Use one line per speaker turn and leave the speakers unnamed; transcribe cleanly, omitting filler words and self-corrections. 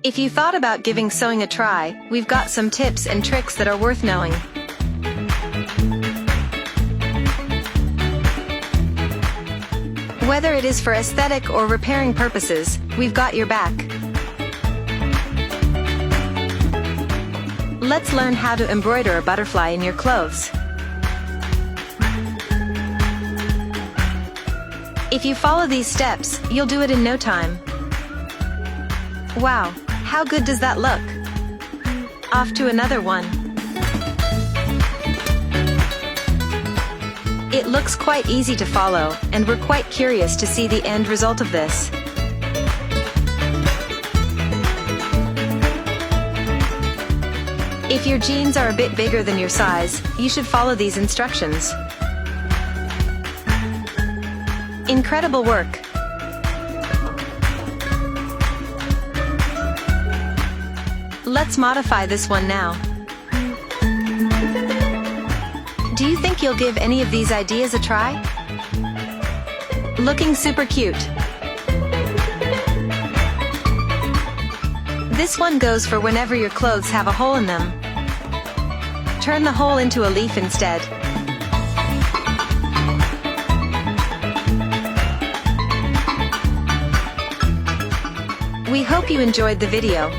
If you thought about giving sewing a try, we've got some tips and tricks that are worth knowing. Whether it is for aesthetic or repairing purposes, we've got your back. Let's learn how to embroider a butterfly in your clothes. If you follow these steps, you'll do it in no time. Wow, how good does that look? Off to another one. It looks quite easy to follow, and we're quite curious to see the end result of this. If your jeans are a bit bigger than your size, you should follow these instructions. Incredible work! Let's modify this one now. Do you think you'll give any of these ideas a try? Looking super cute. This one goes for whenever your clothes have a hole in them. Turn the hole into a leaf instead. We hope you enjoyed the video.